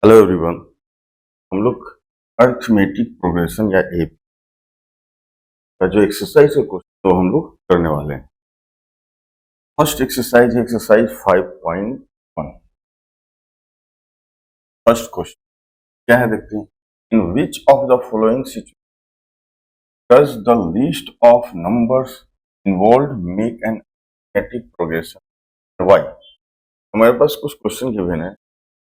Hello everyone. हम लोग arithmetic progression या एपी का जो एक्सरसाइज है कुछ तो हम लोग करने वाले हैं। फर्स्ट एक्सरसाइज है एक्सरसाइज 5.1। फर्स्ट क्वेश्चन क्या है देखते हैं। In which of the following situation does the list of numbers involve make an arithmetic progression why. हमारे पास कुछ क्वेश्चन गिवन है,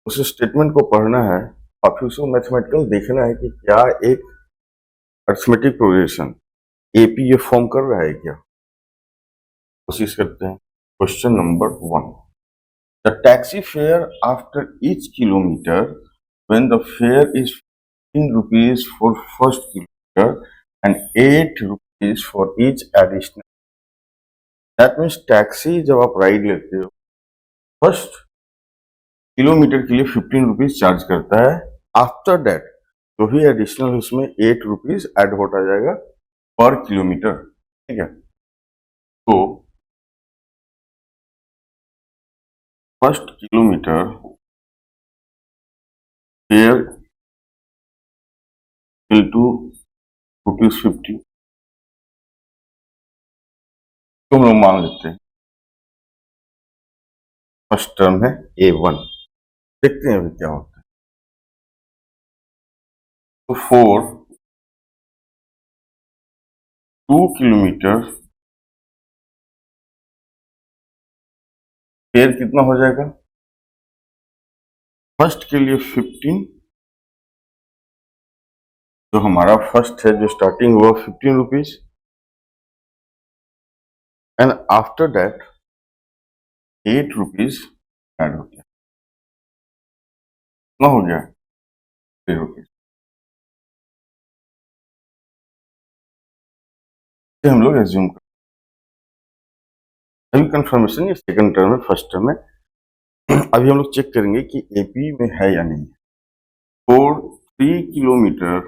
उस स्टेटमेंट को पढ़ना है और फिर उसको मैथमेटिकल देखना है कि क्या एक अर्थमेटिक प्रोग्रेशन एपी ये फॉर्म कर रहा है क्या। कोशिश करते हैं। Question number 1। The taxi fare after each kilometre when the fair is 15 rupees for first kilometre and 8 rupees for each additional. That means taxi जब आप राइड लेते हो फर्स्ट किलोमीटर के लिए 15 rupees चार्ज करता है। आफ्टर दैट जो भी एडिशनल उसमें 8 rupees ऐड होता जाएगा पर किलोमीटर। ठीक है, तो first kilometre fare equal to ₹50 तो हम लोग मान लेते हैं फर्स्ट टर्म है A1। देखते हैं अभी क्या होता है। तो फॉर 2 किलोमीटर फेयर कितना हो जाएगा। फर्स्ट के लिए 15, जो हमारा फर्स्ट है जो स्टार्टिंग हुआ 15 rupees and after that 8 rupees add हो गया। कितना हो गया 3 rupees। हम लोग एज्यूम कर अभी कंफर्मेशन ये सेकंड टर्म है फर्स्ट टर्म है। अभी हम लोग चेक करेंगे कि एपी में है या नहीं। For 3 kilometre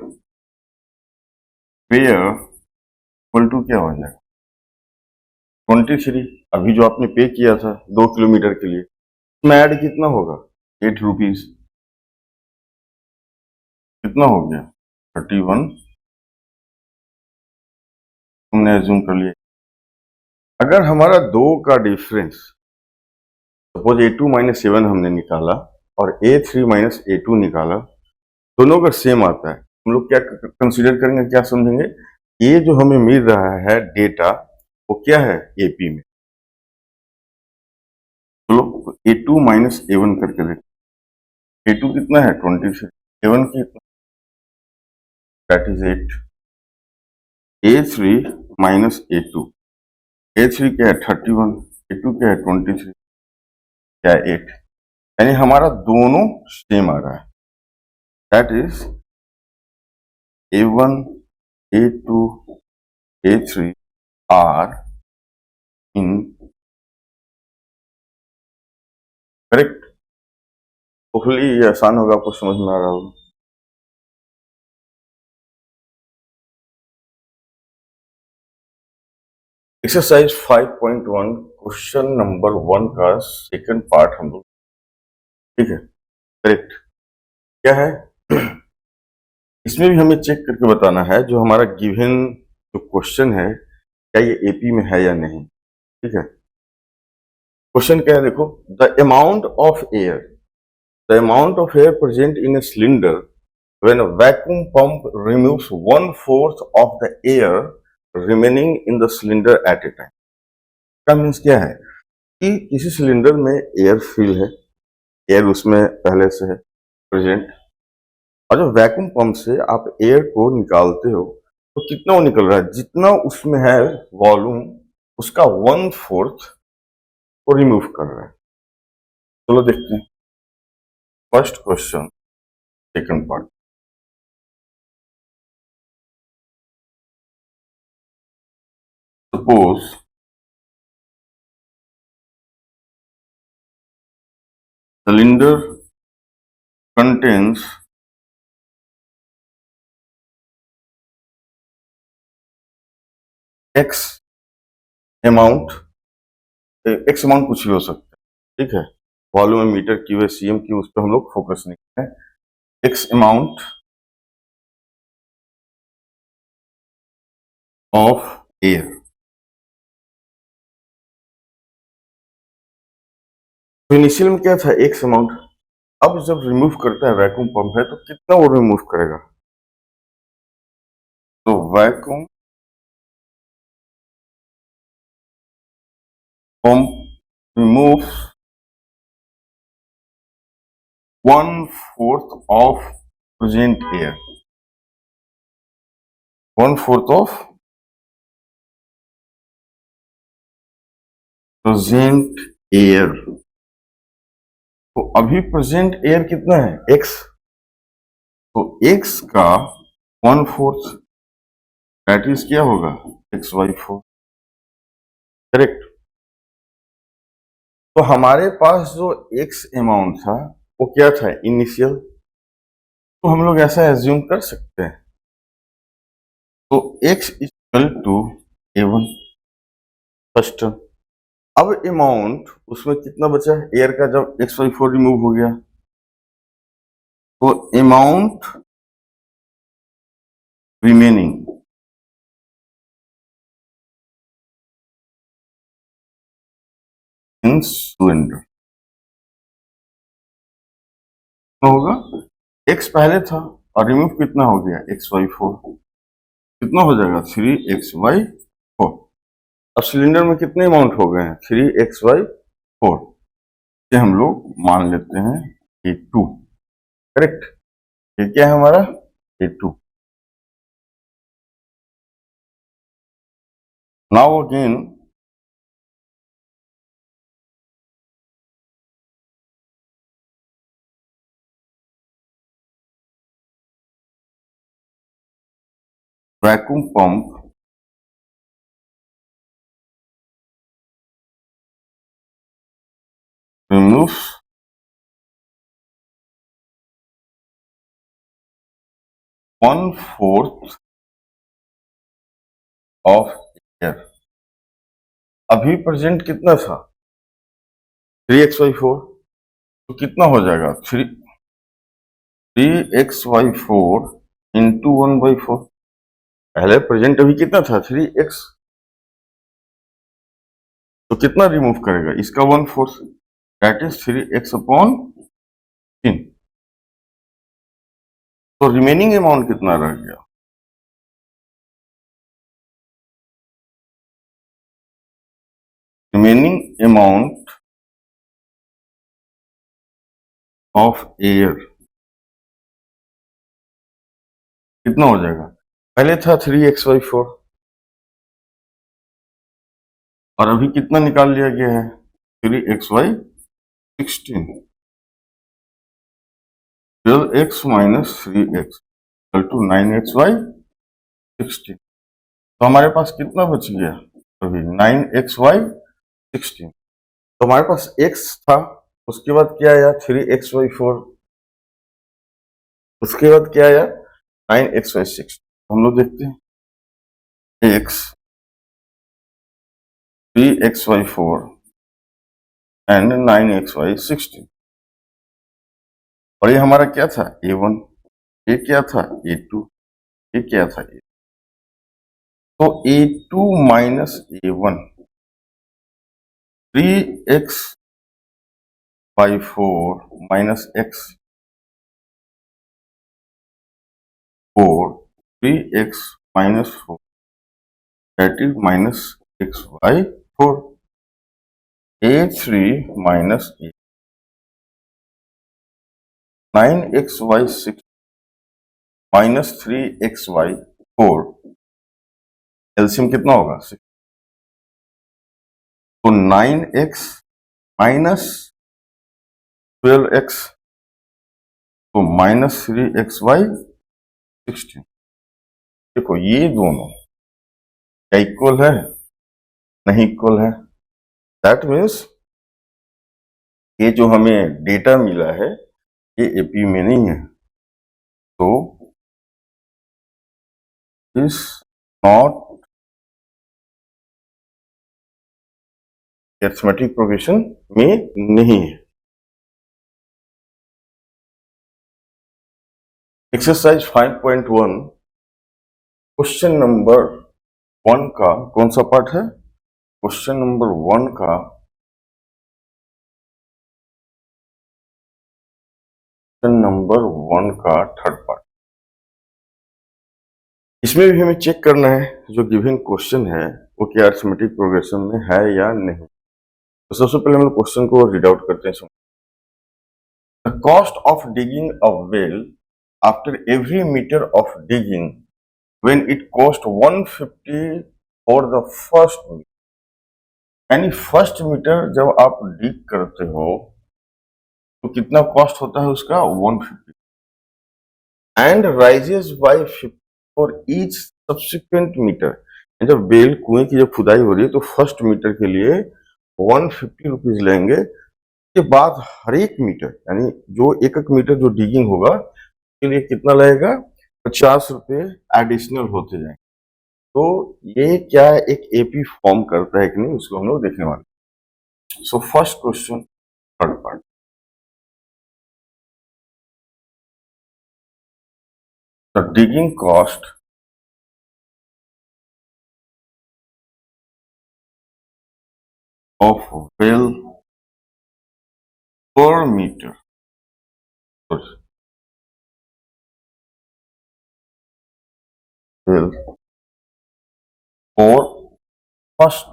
fare equal to क्या हो जाएगा 23। अभी जो आपने पे किया था 2 किलोमीटर के लिए उसमें ऐड कितना होगा 8 rupees। कितना हो गया 31 हमने एज्यूम कर लिया। अगर हमारा दो का डिफरेंस सपोज A2 माइनस 7 हमने निकाला और A3 माइनस A2 निकाला, दोनों का सेम आता है, हम लोग क्या कंसीडर करेंगे, क्या समझेंगे, ये जो हमें मिल रहा है डेटा वो क्या है एपी में। चलो A2 माइनस A1 करके देखो। A2 कितना है 23, A1 कितना that is 8। A3 minus A2, A3 क्या है 31, A2 क्या है 23, क्या है 8। यानी हमारा दोनों सेम आ रहा है। That is A1, A2, A3 are incorrect. Hopefully ये आसान होगा, आपको समझ में आ रहा होगा। एक्सरसाइज 5.1 क्वेश्चन नंबर 1 का सेकंड पार्ट हम लोग, ठीक है, करेक्ट क्या है। इसमें भी हमें चेक करके बताना है जो हमारा गिवन जो क्वेश्चन है क्या ये एपी में है या नहीं। ठीक है, क्वेश्चन क्या है देखो। The amount of air present in a cylinder when a vacuum pump removes 1/4 of the air remaining in the cylinder at a time। का मीन्स क्या है कि किसी सिलेंडर में एयर फिल है, एयर उसमें पहले से है प्रेजेंट, और जब वैक्यूम पंप से आप एयर को निकालते हो तो कितना वो निकल रहा है, जितना उसमें है वॉल्यूम उसका 1/4 को रिमूव कर रहा है। चलो देखते हैं first question second part. Suppose cylinder contains x amount, x amount कुछ भी हो सकता है, ठीक है, वॉल्यूम में मीटर क्यू है, सीएम क्यू, उस पर हम लोग फोकस नहीं करें, x amount of air। तो इनिशियल में क्या था, x अमाउंट। अब जब रिमूव करता है, वैक्यूम पंप है, तो कितना वो रिमूव करेगा? तो vacuum pump remove 1/4 of present air। 1/4 of present air। तो अभी प्रेजेंट एयर कितना है, x। तो x का 1/4 दैट इज क्या होगा, x/4। करेक्ट। तो हमारे पास जो x अमाउंट था वो क्या था, इनिशियल। तो हम लोग ऐसा एज्यूम कर सकते हैं, तो x equal to a1 first term. अब अमाउंट उसमें कितना बचा एयर का, जब x/4 रिमूव हो गया, तो अमाउंट रिमेनिंग इन सिलेंडर होगा, x पहले था और रिमूव कितना हो गया, x/4। कितना हो जाएगा, 3x/4। अब सिलेंडर में कितने अमाउंट हो गए हैं, 3x/4। ये हम लोग मान लेते हैं A2। करेक्ट। ये क्या है हमारा, A2। Now again vacuum pump removes 1/4 of air। अभी प्रेजेंट कितना था, 3x/4। तो कितना हो जाएगा, 3x/4 इंटू 1/4। पहले प्रेजेंट अभी कितना था, 3x। तो कितना रिमूव करेगा, इसका 1/4 दैट इज 3x/3। तो रिमेनिंग अमाउंट कितना रह गया, रिमेनिंग अमाउंट ऑफ एयर कितना हो जाएगा, पहले था 3x/4 और अभी कितना निकाल लिया गया है, 3x/16। 12x minus 3x equal to 9x/16। तो हमारे पास कितना बच गया, अभी 9x/16। तो हमारे पास x था, उसके बाद क्या आया, 3x/4। उसके बाद क्या आया, 9x/16। हम लोग देखते हैं, x 3x/4 एंड 9x/16। और ये हमारा क्या था, A1। ये क्या था, A2। ये क्या था, A। तो A2 minus A1, 3x/4 minus x 4, 3x minus 4, that is minus x/4। A3 minus A, 9x/6 minus 3x/4। LCM कितना होगा, 6। तो 9x माइनस 12x, तो माइनस 3x/16। देखो ये दोनों क्या इक्वल है, नहीं इक्वल है। दैट मीन्स ये जो हमें डेटा मिला है ये एपी में नहीं है, तो इस नॉट अरिथमेटिक प्रोग्रेशन में नहीं है। एक्सरसाइज 5.1 क्वेश्चन नंबर 1 का कौन सा पार्ट है? क्वेश्चन नंबर 1 का क्वेश्चन नंबर 1 का थर्ड पार्ट। इसमें भी हमें चेक करना है जो गिवन क्वेश्चन है वो क्या अरिथमेटिक प्रोग्रेशन में है या नहीं। तो सबसे पहले हम लोग क्वेश्चन को रीड आउट करते हैं। The cost of digging a well after every metre of digging when it cost 150 for the first meter, यानी फर्स्ट मीटर जब आप डिग करते हो तो कितना कॉस्ट होता है उसका 150 and raises by 50 for each subsequent metre. जब बेल कुएं की जब खुदाई हो रही है तो फर्स्ट मीटर के लिए 150 रुपीज लेंगे। के बाद हर एक मीटर यानी जो एक एक मीटर जो डिगिंग होगा उसके लिए कितना लगेगा? 50 रुपए एडिशनल होते जाएंगे। तो ये क्या एक एपी फॉर्म करता है कि नहीं उसको हम लोग देखने वाले। So first question third part. The digging cost of well per metre well for first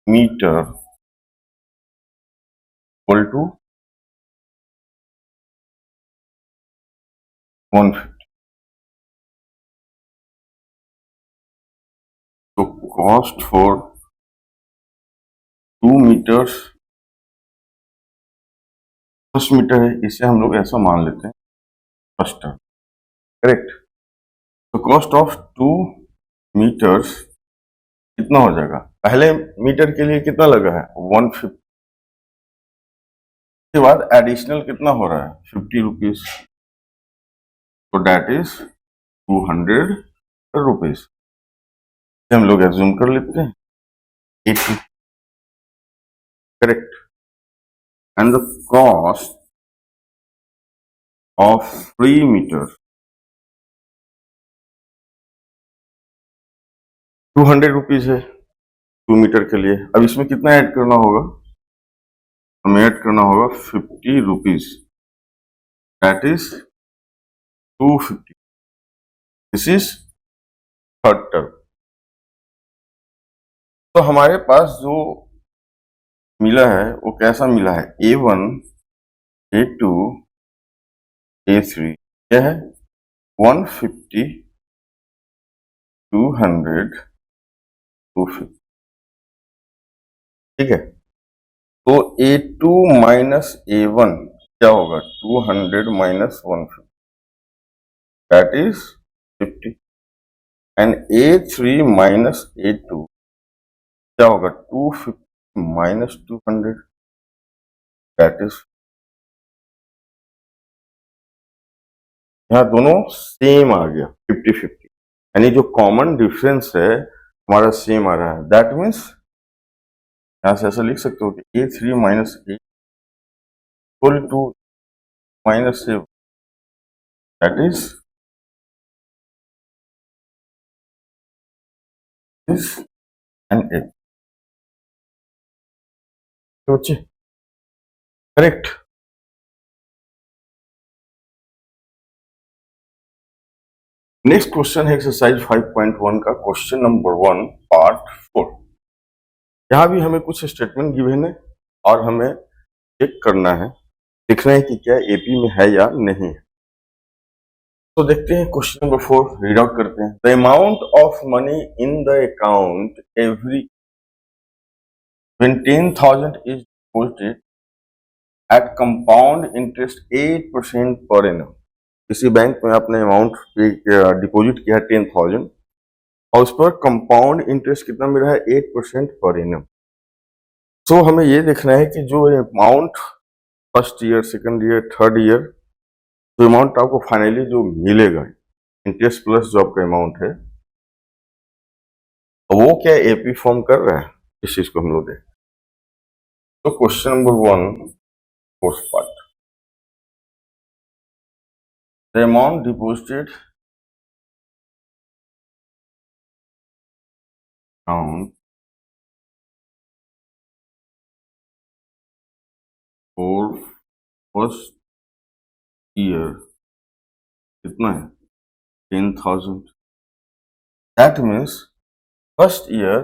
meter equal to 150. So cost for 2 meters first metre है, इसे हम लोग ऐसा मान लेते हैं फर्स्ट टर्म। करेक्ट। तो कॉस्ट ऑफ 2 मीटर्स कितना हो जाएगा? पहले मीटर के लिए कितना लगा है? 150 के बाद एडिशनल कितना हो रहा है? 50 रुपीज। तो डेट इज 200 रुपीज। हम लोग एज्यूम कर लेते हैं 80। Correct. And the cost of 3 metre 200 rupees है 2 मीटर के लिए। अब इसमें कितना ऐड करना होगा? हमें ऐड करना होगा 50 rupees. That is 250। This is third term. तो हमारे पास जो मिला है वो कैसा मिला है? A1 A2 A3 क्या है? 150 200 250। ठीक है। तो A2 माइनस A1 क्या होगा? 200 minus 150 that is 50। And A3 minus A2 क्या होगा? 250 माइनस 200 दैट इज। यहाँ दोनों सेम आ गया 50-50, यानी जो कॉमन डिफरेंस है हमारा सेम आ रहा है। दैट मीन्स यहाँ से ऐसा लिख सकते हो कि A3 minus A equal to minus A, that is this and A। बच्चे करेक्ट। नेक्स्ट क्वेश्चन है एक्सरसाइज 5.1 का क्वेश्चन नंबर 1 पार्ट 4। यहाँ भी हमें कुछ स्टेटमेंट गिवन है और हमें चेक करना है, देखना है कि क्या एपी में है या नहीं है। तो देखते हैं क्वेश्चन नंबर 4 रीड आउट करते हैं। The amount of money in the account every when 10,000 is deposited at compound interest 8% per annum। किसी बैंक में आपने अमाउंट डिपॉजिट किया है 10,000 और उस पर कंपाउंड इंटरेस्ट कितना मिल रहा है? 8% पर एनम। तो हमें ये देखना है कि जो amount first year second year third year जो अमाउंट आपको फाइनली जो मिलेगा इंटरेस्ट प्लस जो आपका अमाउंट है वो क्या एपी फॉर्म कर रहा है, इस चीज को हम लोग देखें। तो question number 1 fourth part. The amount deposited account for first year कितना है? 10,000। दैट मीन्स फर्स्ट ईयर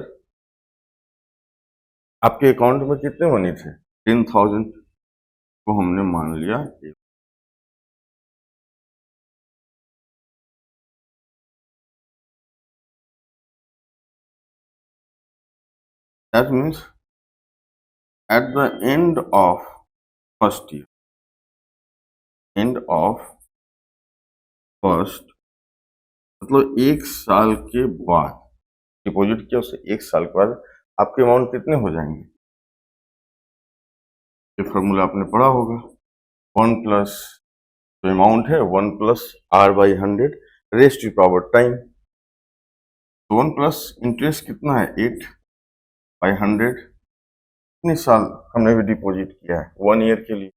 आपके अकाउंट में कितने मनी थे? 10,000 को हमने मान लिया। That means at the end of first year, end of first मतलब 1 साल के बाद डिपॉजिट किया, उससे 1 साल के बाद आपके अमाउंट कितने हो जाएंगे? ये फॉर्मूला आपने पढ़ा होगा, 1 प्लस जो अमाउंट है 1 plus R/100 raise to power time. तो 1 प्लस इंटरेस्ट कितना है? 8/100। कितने साल हमने भी डिपॉजिट किया है? 1 ईयर के लिए।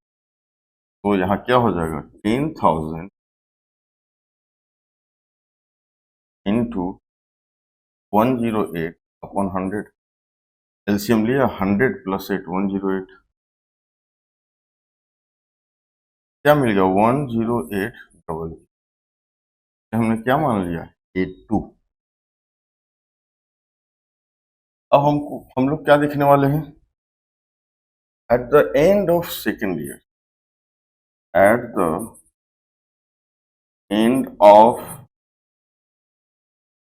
तो यहाँ क्या हो जाएगा? 10,000 इंटू 108 अपॉन 100। एलसीएम लिया 100 प्लस 8 108। क्या मिल गया? 108 हमने क्या मान लिया? 82। अब हम लोग क्या देखने वाले हैं? At the end of second year, at the end of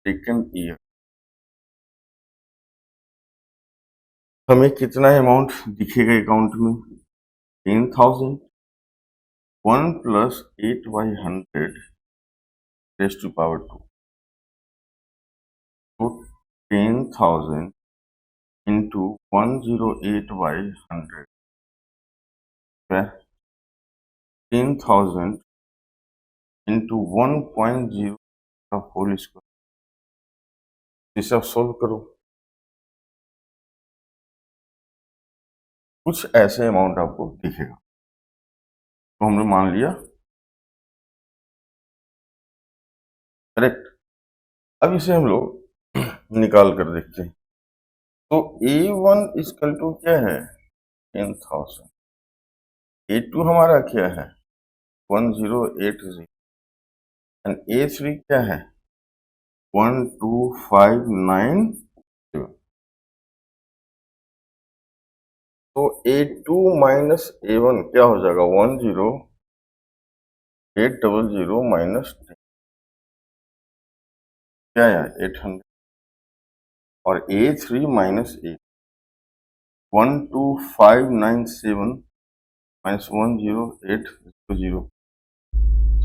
second year हमें कितना अमाउंट दिखेगा अकाउंट में? 10,000। 1 प्लस 8/100 रेज़ टू पावर 2। तो 10,000 इंटू 108/100 है 10,000 इंटू 1.0 का होल स्क्वायर। इसे आप सोल्व करो, कुछ ऐसे अमाउंट आपको दिखेगा। तो हमने मान लिया करेक्ट। अब इसे हम लोग निकाल कर देखते हैं। तो A1 इक्वल टू क्या है? 10,000। A2 हमारा क्या है? 1080। एंड A3 क्या है? 12,590। तो A2 माइनस A1 क्या हो जाएगा? 10800 माइनस क्या है? 800। और A3 माइनस 12597 माइनस 10800।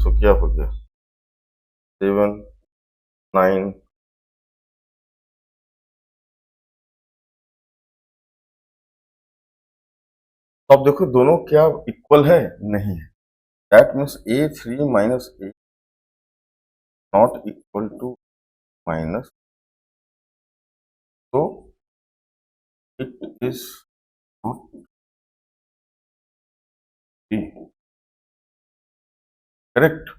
सो क्या हो गया? 7 9। तो अब देखो दोनों क्या इक्वल है? नहीं है। That means A3 minus A not equal to minus, तो इट इज नॉट करेक्ट।